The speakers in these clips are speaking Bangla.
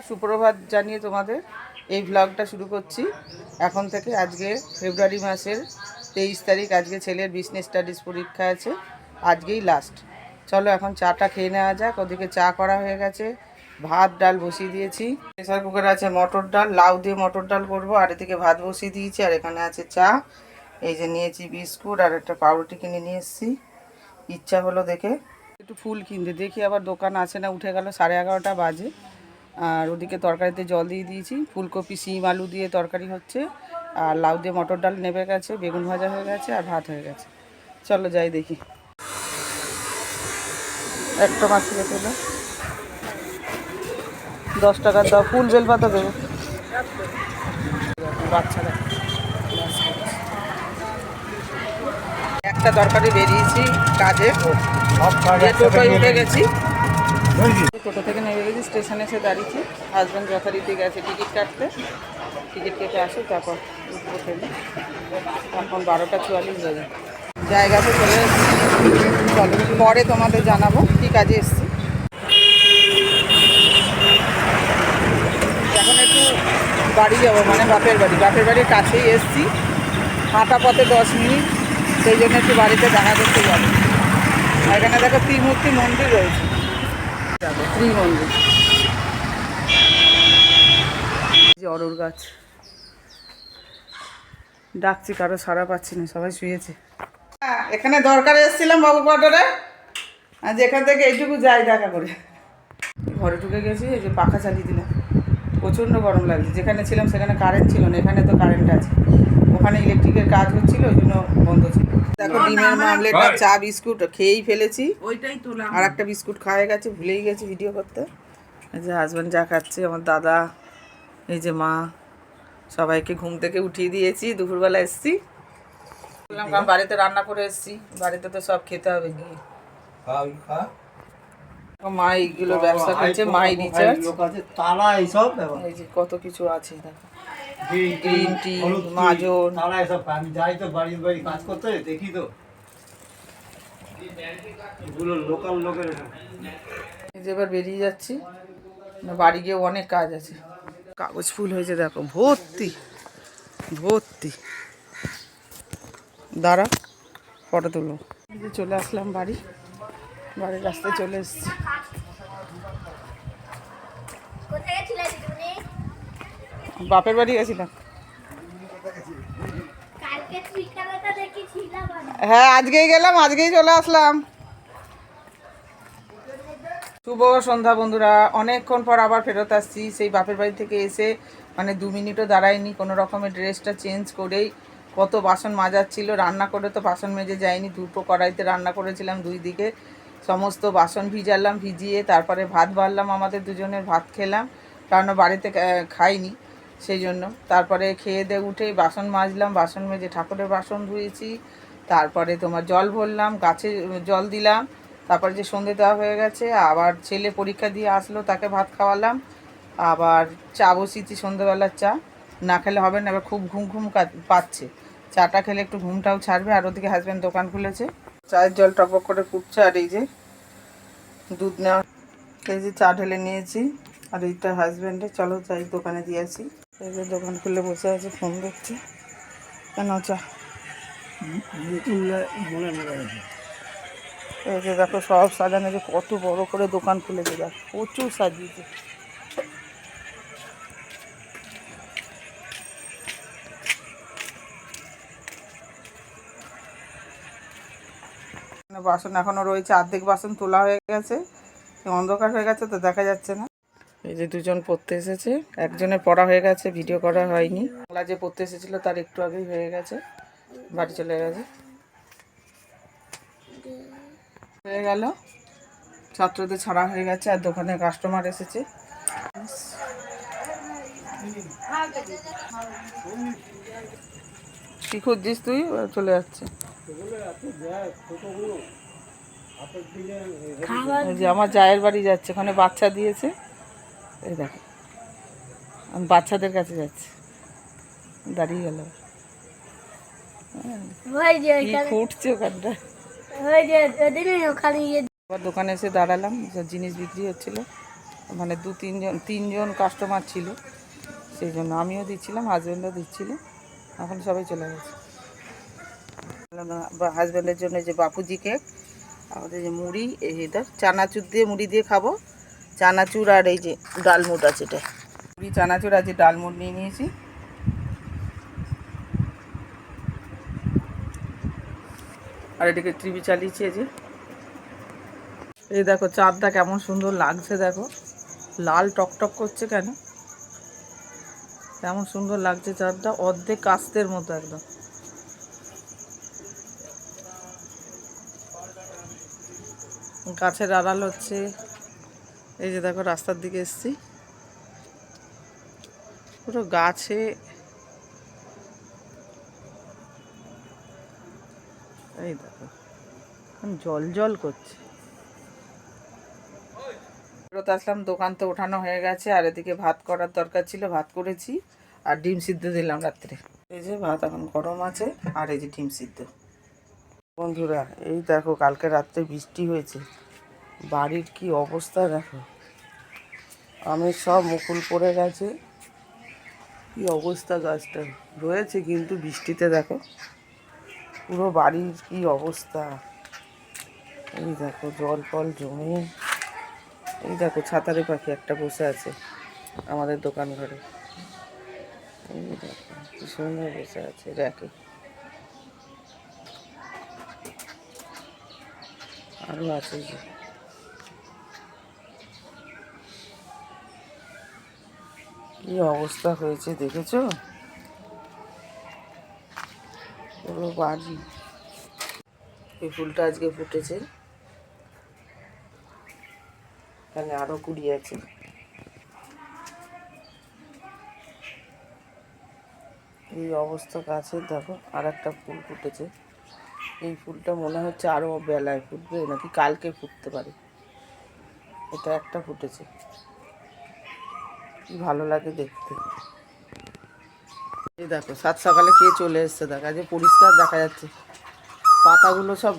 সুপ্রভাত জানিয়ে তোমাদের এই ব্লগটা শুরু করছি এখন থেকে। আজকে ফেব্রুয়ারি মাসের 23 তারিখ। আজকে ছেলের বিজনেস স্টাডিজ পরীক্ষা আছে, আজকেই লাস্ট। চলো এখন চাটা খেয়ে নেওয়া যাক। ওদিকে চা করা হয়ে গেছে, ভাত ডাল বসিয়ে দিয়েছি। প্রেসার কুকারে আছে মটর ডাল, লাউ দিয়ে মটর ডাল করবো। আর এদিকে ভাত বসিয়ে দিয়েছি, আর এখানে আছে চা। এই যে নিয়েছি বিস্কুট আর একটা পাউরুটি কিনে নিয়ে এসেছি, ইচ্ছা হলো দেখে একটু ফুল কিনতে। দেখি আবার দোকান আছে না, উঠে গেল, 11:30 বাজে। আর ওদিকে তরকারিতে জল দিয়ে দিয়েছি, ফুলকপি সিম আলু দিয়ে তরকারি হচ্ছে, আর লাউ দিয়ে মটর ডাল নেমে গেছে, বেগুন ভাজা হয়ে গেছে, আর ভাত হয়ে গেছে। চলো যাই দেখি। একটা মাছ থেকে পেলো 10 টাকার দাও, ফুল বেলপাতা দেবো। বাচ্চারা একটা তরকারি বেরিয়েছি কাজে, টোটোয় উঠে গেছি, টোটো থেকে নেমে গেছি, স্টেশনে এসে দাঁড়িয়েছি। হাজব্যান্ড যথারীতি গেছে টিকিট কাটতে, টিকিট কেটে আসে তারপর উঠবো ট্রেনে। এখন 12:44 বাজে। জায়গাতে চলে এসেছি, পরে তোমাদের জানাবো কী কাজে এসেছি। এখন একটু বাড়ি যাবো, মানে বাপের বাড়ির কাছেই এসেছি, হাঁটা পথে 10 মিনিট, সেই জন্য একটু বাড়িতে দেখা করতে যাবো। এখানে দেখো ত্রিমূর্তি মন্দির রয়েছে, যাবো ত্রিমন্দির। যে অরুর গাছ, ডাকছি, কারো সাড়া পাচ্ছি না, সবাই শুয়েছে। এখানে দরকারে এসেছিলাম বাবু কোয়ার্টারে, আজ এখান থেকে এইটুকু যাই দেখা করে। ঘরে ঢুকে গেছি, এই যে পাখা চালিয়ে দিলাম, প্রচণ্ড গরম লাগছে। যেখানে ছিলাম সেখানে কারেন্ট ছিল না, এখানে তো কারেন্ট আছে। ওখানে ইলেকট্রিকের কাজ হচ্ছিল, ওই জন্য বন্ধ ছিল। দেখো ডিমের মামলেট আর চা বিস্কুট খেয়েই ফেলেছি, আর একটা বিস্কুট খাওয়া গেছে, ভুলেই গেছি ভিডিও করতে। এই যে হাজব্যান্ড চা খাচ্ছে, আমার দাদা, এই যে মা, সবাইকে ঘুম থেকে উঠিয়ে দিয়েছি। দুপুরবেলা এসছি, কারণ বাড়িতে রান্না করে এসছি, বাড়িতে তো সব খেতে হবে গিয়ে। মা এইগুলো ব্যবসা করছে, মাই রিচার্জ, এই যে কত কিছু আছে দেখো, গ্রিন টি, মাজন। আমি যাই তো বাড়ি কাজ করতে, দেখি তো এগুলো লোকাল লোকের। এই যে এবার বেরিয়ে যাচ্ছি, বাড়ি গিয়ে অনেক কাজ আছে। কাগজ ফুল হয়েছে দেখো, ভর্তি ভর্তি। দাঁড়া ফটো তুলো। চলে আসলাম বাড়ির রাস্তায় চলে এসেছি। বাপের বাড়ি গেছিলাম। হ্যাঁ আজকেই গেলাম, আজকেই চলে আসলাম। শুভ সন্ধ্যা বন্ধুরা, অনেকক্ষণ পর আবার ফেরত আসছি। সেই বাপের বাড়ি থেকে এসে মানে 2 মিনিটও দাঁড়ায়নি, কোনো রকমের ড্রেসটা চেঞ্জ করেই কত বাসন মাজাচ্ছিল। রান্না করে তো বাসন মেজে যায়নি, 2টো কড়াইতে রান্না করেছিলাম, 2 দিকে সমস্ত বাসন ভিজিয়ে তারপরে ভাত বাড়লাম, আমাদের দুজনের ভাত খেলাম, কারণ বাড়িতে খাইনি সেই জন্য। তারপরে খেয়ে দিয়ে উঠেই বাসন মাজলাম, বাসন মেজে ঠাকুরের বাসন ধুয়েছি, তারপরে তোমার জল ভরলাম, গাছে জল দিলাম, তারপরে যে সন্ধে দেওয়া হয়ে গেছে। আবার ছেলে পরীক্ষা দিয়ে আসলো, তাকে ভাত খাওয়ালাম, আবার চা বসিয়েছি, সন্ধ্যেবেলার চা না খেলে হবে না, এবার খুব ঘুম পাচ্ছে। চাটা খেলে একটু ঘুমটাও ছাড়বে। আর ওদিকে হাজব্যান্ড দোকান খুলেছে, চায়ের জল টপক করে ফুটছে, আর এই যে দুধ নেওয়া, এই যে চা ঢেলে নিয়েছি, আর এইটা হাজব্যান্ডে। চলো চাই দোকানে দিয়ে আসি। এই যে দোকান খুলে বসে আছে, ফোন দেখছে। কেন চা? এই যে দেখো সব সাজানো, যে কত বড় করে দোকান খুলেছে, দেখো প্রচুর সাজিয়েছে। বাসন এখনো রয়েছে, অর্ধেক বাসন তোলা হয়ে গেছে, অন্ধকার হয়ে গেছে তো দেখা যাচ্ছে না। এই যে দুজন পড়তে এসেছে, একজনের পড়া হয়ে গেছে, ভিডিও করা হয়নি। বাংলা যে পড়তে এসেছিল তার একটু আগেই হয়ে গেছে, বাড়ি চলে গেছে। হয়ে গেল, ছাত্রদের ছাড়া হয়ে গেছে, আর দোকানে কাস্টমার এসেছে। কি খুঁজছিস তুই? চলে যাচ্ছে। যে আমার জায়ের বাড়ি যাচ্ছে, ওখানে বাচ্চা দিয়েছে, এই দেখো আমি বাচ্চাদের কাছে যাচ্ছি, দাঁড়িয়ে গেল, ফুটছে ওখানটা। আবার দোকানে এসে দাঁড়ালাম, জিনিস বিক্রি হচ্ছিল, মানে তিনজন কাস্টমার ছিল, সেই জন্য আমিও দিচ্ছিলাম, হাজব্যান্ডও দিচ্ছিল। এখন সবাই চলে গেছে। হাজব্যান্ডের জন্য যে বাপুজি কেক, আমাদের যে মুড়ি, এটা চানাচুর দিয়ে মুড়ি দিয়ে খাবো, চানাচুর আর এই যে ডালমুট আছে, এটা মুড়ি চানাচুর আর যে ডালমুট নিয়ে নিয়েছি। আর এদিকে টিভি চালিয়েছি। এই দেখো চাঁদটা কেমন সুন্দর লাগছে, দেখো লাল টকটক করছে কেন, কেমন সুন্দর লাগছে চাঁদটা, অর্ধেক কাস্তের মতো একদম। গাছের আড়াল হচ্ছে, এই যে দেখো রাস্তার দিকে এসছি, পুরো গাছে। এই দেখো জল জল করছে। ফেরত আসলাম, দোকান তো ওঠানো হয়ে গেছে, আর এদিকে ভাত করার দরকার ছিল, ভাত করেছি আর ডিম সিদ্ধ দিলাম রাত্রে। এই যে ভাত এখন গরম আছে, আর এই যে ডিম সিদ্ধ। বন্ধুরা এই দেখো কালকে রাত্রে বৃষ্টি হয়েছে, বাড়ির কি অবস্থা দেখো, আমের সব মুকুল পড়ে গেছে, কি অবস্থা। গাছটা রয়েছে কিন্তু বৃষ্টিতে দেখো পুরো বাড়ির কি অবস্থা। এই দেখো জল ফল জমে। এই দেখো ছাতারে পাখি একটা বসে আছে আমাদের দোকান ঘরে, এই দেখো কি সুন্দর বসে আছে র্যাকে। আরো আছে যে, কি অবস্থা হয়েছে দেখেছো পুরো বাড়ি। এই ফুলটা আজকে ফুটেছে, এখানে আরো কুড়ি আছে। এই অবস্থা গাছের, দেখো আর একটা ফুল ফুটেছে। এই ফুলটা মনে হচ্ছে আরো বেলায় ফুটবে, নাকি কালকে ফুটতে পারে। এটা একটা ফুটেছে, কি ভালো লাগে দেখতে। এই দেখো সাত সকালে কে চলে এসছে, দেখা যে পরিষ্কার দেখা যাচ্ছে, পাতাগুলো সব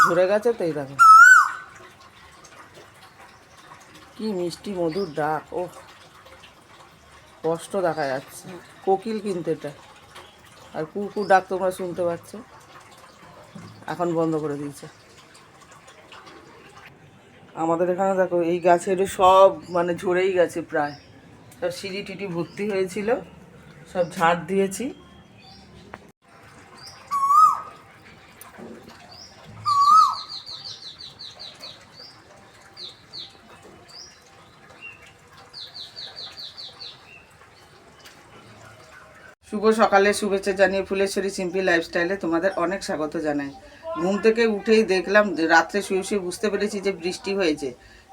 ঝরে গেছে। তো এই দেখো কি মিষ্টি মধুর ডাক, ও স্পষ্ট দেখা যাচ্ছে। কোকিল কিন্তু এটা, আর কুকুর ডাক তোমরা শুনতে পাচ্ছ, এখন বন্ধ করে দিয়েছে। আমাদের এখানে দেখো এই গাছের সব মানে ঝরেই গেছে প্রায়, সব সিঁড়ি টিটি ভর্তি হয়েছিল, সব ঝাড় দিয়েছি। শুভ সকালে শুভেচ্ছা জানিয়ে ফুলেশ্বরী সিম্পল লাইফস্টাইলে তোমাদের অনেক স্বাগত জানাই। ঘুম থেকে উঠেই দেখলাম, রাত্রে শুয়ে শুয়ে বুঝতে পেরেছি যে বৃষ্টি হয়েছে,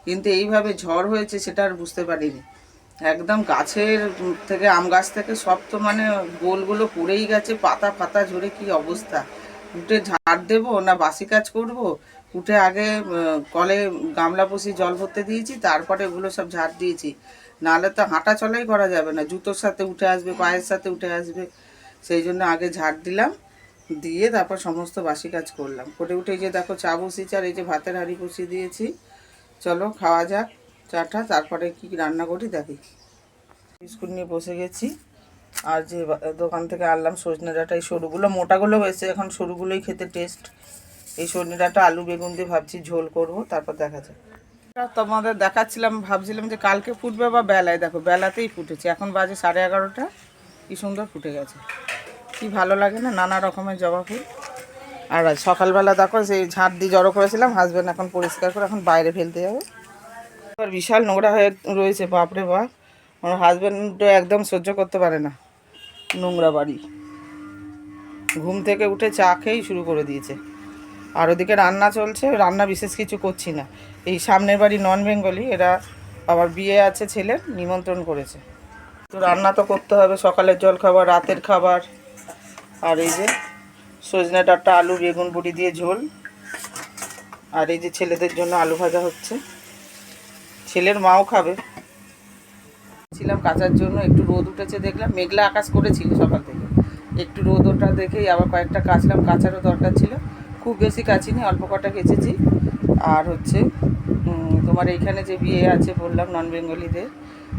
কিন্তু এইভাবে ঝড় হয়েছে সেটা আর বুঝতে পারিনি। একদম গাছের থেকে, আম গাছ থেকে সব তো মানে গোলগুলো পড়েই গেছে, পাতা ফাতা ঝরে কি অবস্থা। উঠে ঝাড় দেবো না বাসি কাজ করব, উঠে আগে কলে গামলা বসিয়ে জল ভরতে দিয়েছি, তারপরে এগুলো সব ঝাড় দিয়েছি। নাহলে তো হাঁটা চলাই করা যাবে না, জুতোর সাথে উঠে আসবে, পায়ের সাথে উঠে আসবে। সেই জন্য আগে ঝাড় দিলাম, দিয়ে তারপর সমস্ত বাসি কাজ করলাম। করে উঠে যে দেখো চা বসিয়েছি, আর এই যে ভাতের হাঁড়ি বসিয়ে দিয়েছি। চলো খাওয়া যাক চাটা, তারপরে কি রান্না করি দেখি। বিস্কুট নিয়ে বসে গেছি, আর যে দোকান থেকে আনলাম সজনে ডাঁটা, এই সরুগুলো, মোটাগুলো হয়েছে, এখন সরুগুলোই খেতে টেস্ট। এই সজনে ডাঁটা আলু বেগুন দিয়ে ভাবছি ঝোল করব, তারপর দেখা যাক। তোমাদের দেখাচ্ছিলাম, ভাবছিলাম যে কালকে ফুটবে বা বেলায়, দেখো বেলাতেই ফুটেছে। এখন বাজে 11:30, কি সুন্দর ফুটে গেছে, কি ভালো লাগে না নানা রকমের জবা ফুল। আর সকালবেলা দেখো সেই ঝাঁট দিয়ে জড়ো করেছিলাম, হাজব্যান্ড এখন পরিষ্কার করে এখন বাইরে ফেলতে যাবে। আর বিশাল নোংরা হয়ে রয়েছে, বাপরে বাপ, আমার হাজব্যান্ড একদম সহ্য করতে পারে না নোংরা বাড়ি। ঘুম থেকে উঠে চা খেয়েই শুরু করে দিয়েছে। আর ওদিকে রান্না চলছে, রান্না বিশেষ কিছু করছি না। এই সামনের বাড়ি নন বেঙ্গলি, এরা আবার বিয়ে আছে ছেলের, নিমন্ত্রণ করেছে, তো রান্না তো করতে হবে, সকালের জল খাবার, রাতের খাবার। আর এই যে সজনে ডাঁটা আলু বেগুন বড়ি দিয়ে ঝোল, আর এই যে ছেলেদের জন্য আলু ভাজা হচ্ছে, ছেলের মাও খাবে। ছিলাম কাচার জন্য, একটু রোদ উঠেছে দেখলাম, মেঘলা আকাশ করেছিল সকাল থেকে, একটু রোদ ওঠা দেখেই আবার কয়েকটা কাচলাম, কাচারও দরকার ছিল। খুব বেশি কাচিনি, অল্প কটা কেচেছি। আর হচ্ছে তোমার এইখানে যে বিয়ে আছে বললাম নন বেঙ্গলিদের,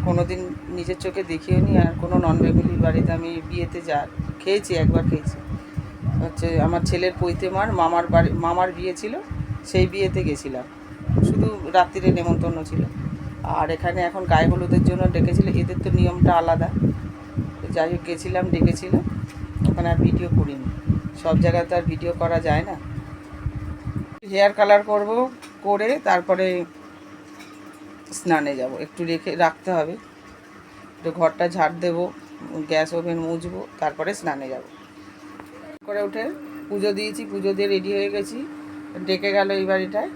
কোনো দিন নিজের চোখে দেখিও নি, আর কোনো নন বেঙ্গলির বাড়িতে আমি বিয়েতে খেয়েছি, একবার খেয়েছি। হচ্ছে আমার ছেলের পৈতেমার মামার বিয়ে ছিল, সেই বিয়েতে গেছিলাম, শুধু রাত্রিরে নেমন্তন্ন ছিল। আর এখানে এখন গায়ে হলুদের জন্য ডেকেছিল, এদের তো নিয়মটা আলাদা। যাই হোক গেছিলাম, ডেকেছিল, ওখানে আর ভিডিও করিনি, সব জায়গায় তো আর ভিডিও করা যায় না। হেয়ার কালার করব, করে তারপরে স্নানে যাব, একটু রাখতে হবে, একটু ঘরটা ঝাড় দেবো, গ্যাস ওভেন মুছবো, তারপরে স্নানে যাব। করে উঠে পুজো দিয়েছি, পুজো দিয়ে রেডি হয়ে গেছি, ডেকে গেল এই বাড়িটায়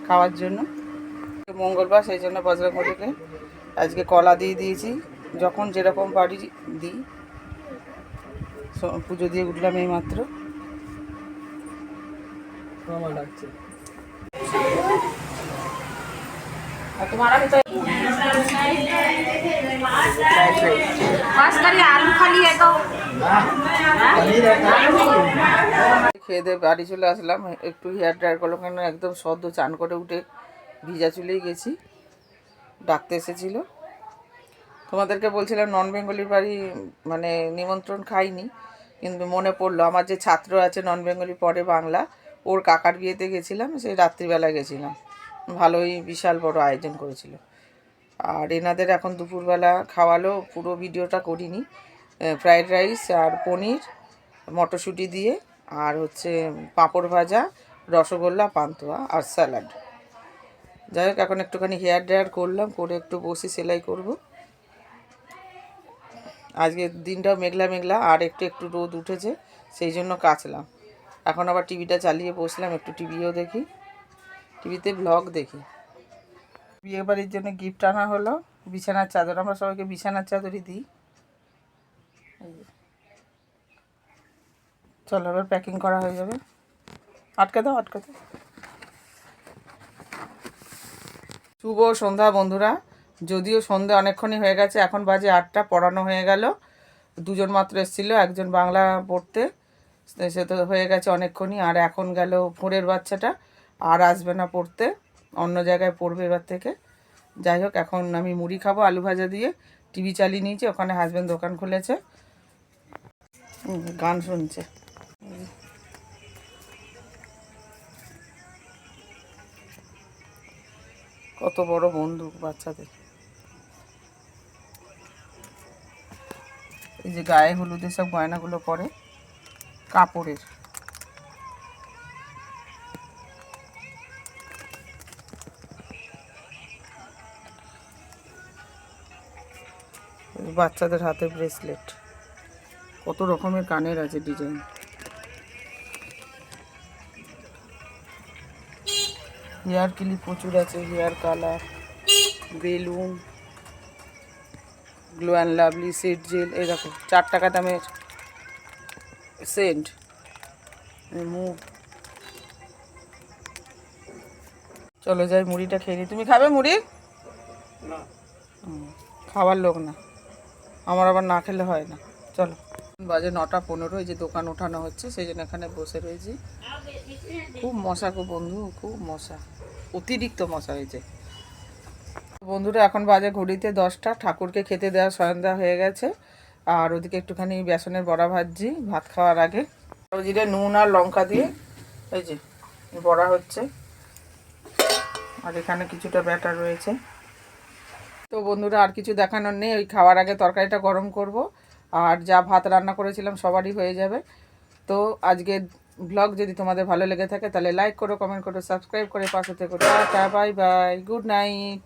খাওয়ার জন্য, মঙ্গলবার, সেই জন্য বজরঙ্গলিকে আজকে কলা দিয়ে দিয়েছি, যখন যেরকম পারি দিই। পুজো দিয়ে উঠলাম এই মাত্র। খেয়ে দিয়ে বাড়ি চলে আসলাম, একটু হেয়ার ড্রায়ার করলাম, কেন একদম সদ্য চান করে উঠে ভিজা চুলেই গেছি। ডাকতে এসেছিল, তোমাদেরকে বলছিলাম নন বেঙ্গলির বাড়ি মানে নিমন্ত্রণ খাইনি, কিন্তু মনে পড়লো আমার যে ছাত্র আছে নন বেঙ্গলি পড়ে বাংলা, ওর কাকার বিয়েতে গেছিলাম, সেই রাত্রিবেলা গেছিলাম, ভালোই বিশাল বড় আয়োজন করেছিল। আর এনাদের এখন দুপুরবেলা খাওয়ালো, পুরো ভিডিওটা করিনি। ফ্রাইড রাইস আর পনির মটরশুঁটি দিয়ে, আর হচ্ছে পাঁপড় ভাজা, রসগোল্লা, পান্তুয়া আর স্যালাড। যাই হোক এখন একটুখানি হেয়ার ড্রায়ার করলাম, করে একটু বসে সেলাই করব। আজকে দিনটাও মেঘলা মেঘলা, আর একটু একটু রোদ উঠেছে, সেই জন্য কাচলাম। এখন আবার টিভিটা চালিয়ে বসলাম, একটু টিভিও দেখি, টিভিতে ব্লগ দেখি। বিয়ে বাড়ির জন্য গিফট আনা হলো, বিছানার চাদর, আমরা সবাইকে বিছানার চাদরই দিই। চলো এবার প্যাকিং করা হয়ে যাবে, আটকে দাও, আটকে দাও। শুভ সন্ধ্যা বন্ধুরা, যদিও সন্ধ্যা অনেকক্ষণই হয়ে গেছে, এখন বাজে 8টা, পড়ানো হয়ে গেল। দুজন মাত্র এসেছিলো, একজন বাংলা পড়তে, সে তো হয়ে গেছে অনেকক্ষণই, আর এখন গেল ভোরের বাচ্চাটা, আর আসবে না পড়তে, অন্য জায়গায় পড়বে এবার থেকে। যাই হোক এখন আমি মুড়ি খাবো আলু ভাজা দিয়ে, টিভি চালিয়ে নিয়েছি, ওখানে হাজব্যান্ড দোকান খুলেছে, গান শুনছে। কত বড় বন্দুক বাচ্চাদের। এই যে গায়ে হলুদের সব গয়নাগুলো পরে, কাপড়ের। বাচ্চাদের হাতে ব্রেসলেট, কত রকমের কানের আছে ডিজাইন। হেয়ার ক্লিপ প্রচুর আছে, hair colour, balloon, glow and lovely, set gel, এই দেখো 4 টাকা দামের সেন্ট, মুভ। চলো যাই মুড়িটা খেয়ে নিই। তুমি খাবে মুড়ি? খাওয়ার লোক না, আমার আবার না খেলে হয় না। চলো, বাজে 9:15, এই যে দোকান ওঠানো হচ্ছে, সেই জন্য এখানে বসে রয়েছি। খুব মশা গো বন্ধু, খুব মশা, অতিরিক্ত মশা হয়েছে। বন্ধুরা এখন বাজে ঘড়িতে 10টা, ঠাকুরকে খেতে দেওয়া সন্ধ্যা হয়ে গেছে, আর ওদিকে একটুখানি বেসনের বড়া ভাজছি ভাত খাওয়ার আগে, জিরে নুন আর লঙ্কা দিয়ে এই যে বড়া হচ্ছে, আর এখানে কিছুটা ব্যাটার রয়েছে। তো বন্ধুরা আর কিছু দেখানোর নেই, ওই খাওয়ার আগে তরকারিটা গরম করব, আর যা ভাত রান্না করেছিলাম সবারই হয়ে যাবে। তো আজকের ব্লগ যদি তোমাদের ভালো লেগে থাকে তাহলে লাইক করো, কমেন্ট করো, সাবস্ক্রাইব করে পাশে থেকো। Tata, bye bye, good night.